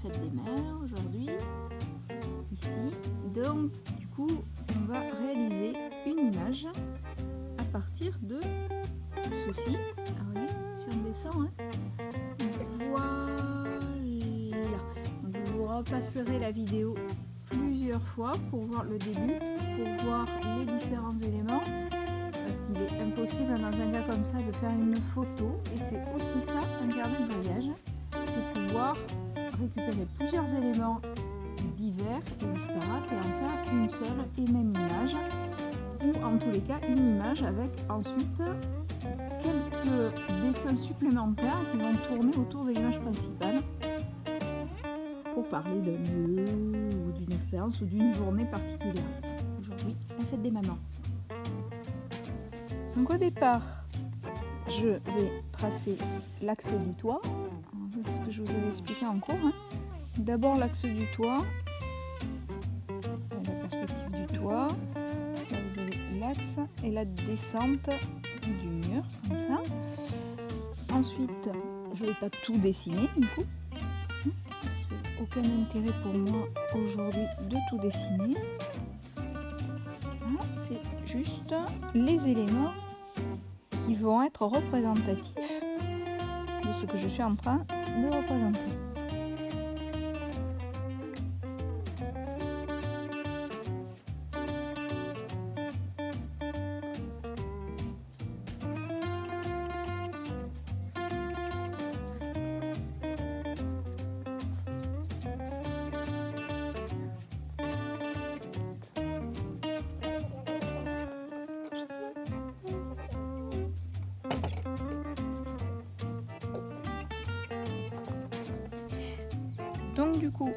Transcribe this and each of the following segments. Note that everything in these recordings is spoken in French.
fête des mères aujourd'hui, ici. Donc du coup on va réaliser une image à partir de ceci. Alors vous voyez, si on descend, hein, voilà. Donc, je vous repasserai la vidéo plusieurs fois pour voir le début, pour voir les différents éléments, parce qu'il est impossible dans un cas comme ça de faire une photo, et c'est aussi ça un carnet de voyage, c'est pouvoir récupérer plusieurs éléments divers et disparates et en faire une seule et même image, ou en tous les cas une image avec ensuite quelques dessins supplémentaires qui vont tourner autour de l'image principale pour parler d'un lieu ou d'une expérience ou d'une journée particulière. Aujourd'hui, la fête des mamans. Donc au départ, je vais tracer l'axe du toit. C'est ce que je vous avais expliqué en cours. Hein. D'abord l'axe du toit, la perspective du toit. Là vous avez l'axe et la descente du mur, comme ça. Ensuite, je ne vais pas tout dessiner du coup. C'est aucun intérêt pour moi aujourd'hui de tout dessiner. Voilà, c'est juste les éléments qui vont être représentatifs de ce que je suis en train de représenter. Donc du coup,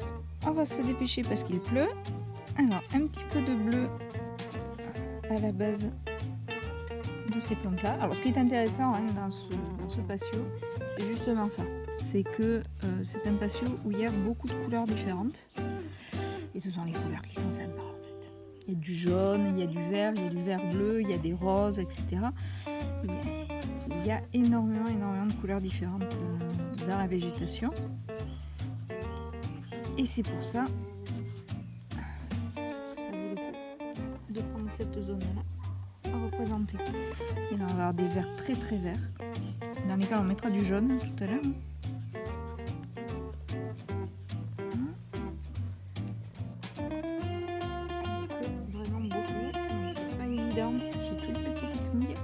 on va se dépêcher parce qu'il pleut. Alors, un petit peu de bleu à la base de ces plantes-là. Alors, ce qui est intéressant hein, dans ce patio, c'est justement ça. C'est que c'est un patio où il y a beaucoup de couleurs différentes. Et ce sont les couleurs qui sont sympas en fait. Il y a du jaune, il y a du vert, il y a du vert bleu, il y a des roses, etc. Il y a énormément de couleurs différentes dans la végétation. Et c'est pour ça que ça vaut le coup de prendre cette zone-là à représenter. Et là, on va avoir des verts très très verts, dans lesquels on mettra du jaune tout à l'heure. Vraiment beaucoup, donc c'est pas évident parce que j'ai tout le papier qui se mouille.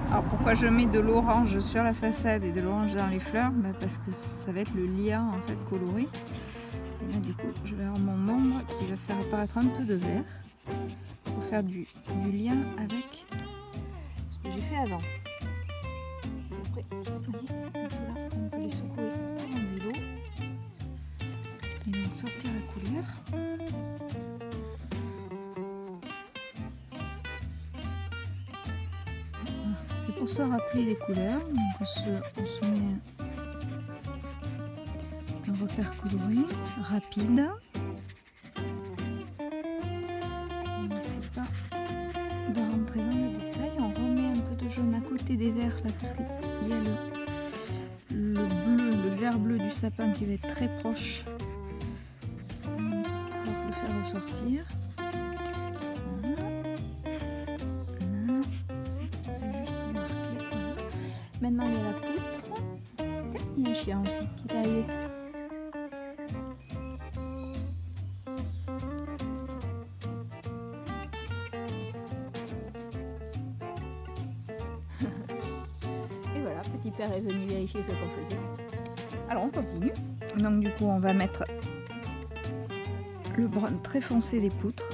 Alors pourquoi je mets de l'orange sur la façade et de l'orange dans les fleurs? Parce que ça va être le liant en fait coloré. Et là du coup je vais avoir mon ombre qui va faire apparaître un peu de vert pour faire du lien avec ce que j'ai fait avant. Après, ceux-là, on peut les secouer dans de l'eau et donc sortir la couleur. C'est pour se rappeler les couleurs, donc on se met un repère coloré, rapide. On n'essaie pas de rentrer dans le détail, on remet un peu de jaune à côté des verts là parce qu'il y a le bleu, le vert bleu du sapin qui va être très proche pour le faire ressortir. Maintenant il y a la poutre. Il y a un chien aussi qui est arrivé. Et voilà, petit père est venu vérifier ce qu'on faisait. Alors on continue. Donc du coup on va mettre le brun très foncé des poutres.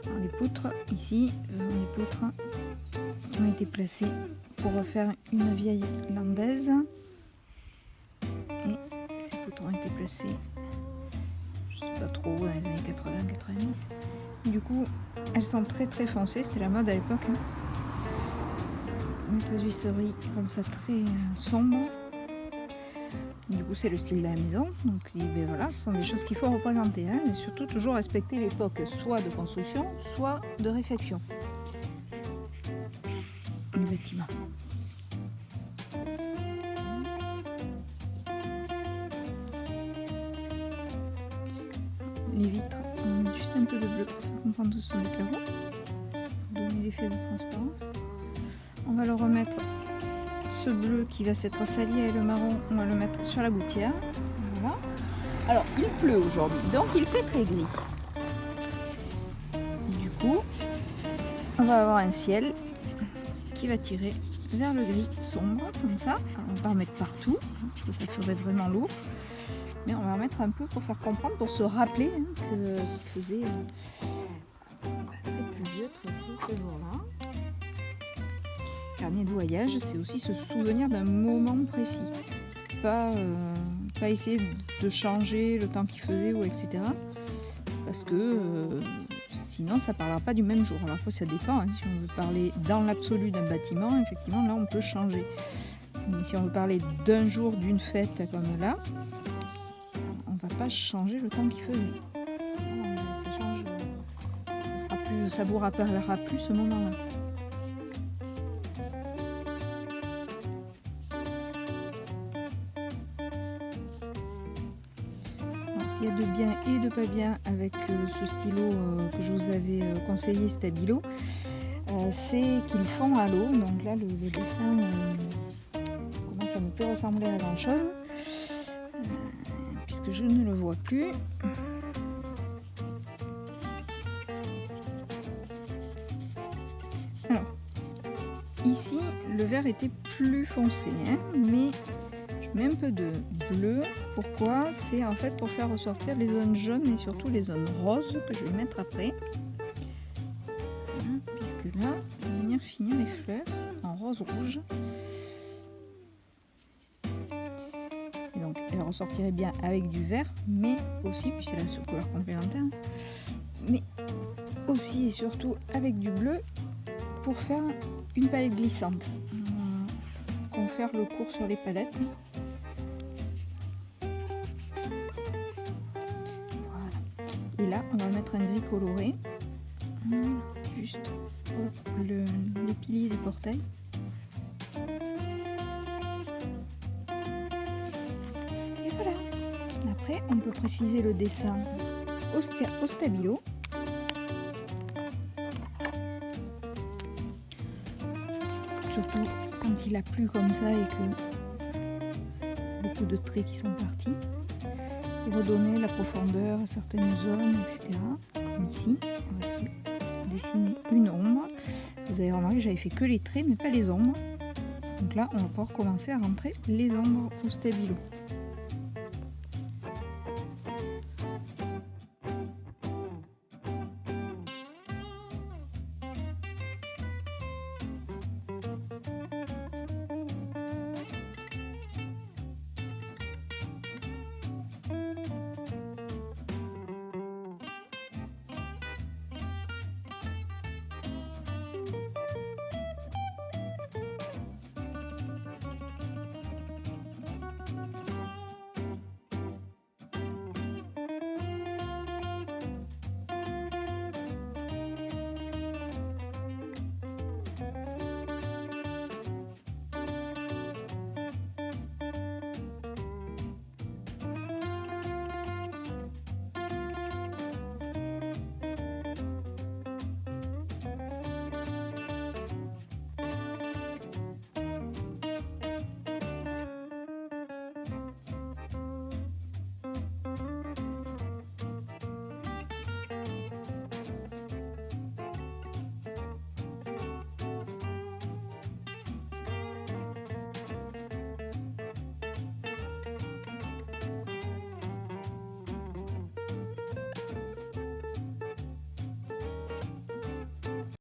Alors, les poutres ici, ce sont des poutres qui ont été placées pour refaire une vieille landaise. Et ces poutres ont été placées, je sais pas trop, dans les années 80-90. Du coup, elles sont très très foncées, c'était la mode à l'époque. Hein. Une huisserie comme ça très sombre. Du coup c'est le style de la maison, donc ben voilà, ce sont des choses qu'il faut représenter, hein, et surtout toujours respecter l'époque, soit de construction, soit de réfection du bâtiment. Les vitres, on met juste un peu de bleu pour comprendre que ce sont des carreaux, pour donner l'effet de transparence. On va le remettre, ce bleu qui va s'être sali et le marron, on va le mettre sur la gouttière. Voilà. Alors il pleut aujourd'hui, donc il fait très gris. Du coup, on va avoir un ciel qui va tirer vers le gris sombre, comme ça. Alors, on va pas en mettre partout, parce que ça ferait vraiment lourd. Mais on va en mettre un peu pour faire comprendre, pour se rappeler qu'il faisait très pluvieux, très gris ce jour-là. Car nettoyage, c'est aussi se souvenir d'un moment précis. Pas essayer de changer le temps qu'il faisait ou etc. Parce que sinon ça ne parlera pas du même jour. Alors après ça dépend, hein. Si on veut parler dans l'absolu d'un bâtiment, effectivement là on peut changer. Mais si on veut parler d'un jour, d'une fête comme là, on ne va pas changer le temps qu'il faisait. Sinon ça change, ça vous rappellera plus ce moment-là. Il y a de bien et de pas bien avec ce stylo que je vous avais conseillé, Stabilo, c'est qu'ils fond à l'eau. Donc là, le dessin commence à ne plus ressembler à grand chose, puisque je ne le vois plus. Alors, ici, le vert était plus foncé, hein, mais je mets un peu de bleu. Pourquoi? C'est en fait pour faire ressortir les zones jaunes et surtout les zones roses que je vais mettre après. Voilà, puisque là, on va venir finir les fleurs en rose-rouge. Et donc, elles ressortiraient bien avec du vert, mais aussi, puis c'est la couleur complémentaire, mais aussi et surtout avec du bleu pour faire une palette glissante. On va faire le cours sur les palettes. Et là, on va mettre un gris coloré, juste pour les piliers des portails. Et voilà. Après, on peut préciser le dessin au stabilo. Surtout quand il a plu comme ça et que beaucoup de traits qui sont partis. Redonner la profondeur à certaines zones, etc. Comme ici, on va se dessiner une ombre. Vous avez remarqué que j'avais fait que les traits, mais pas les ombres. Donc là, on va pouvoir commencer à rentrer les ombres au stabilo.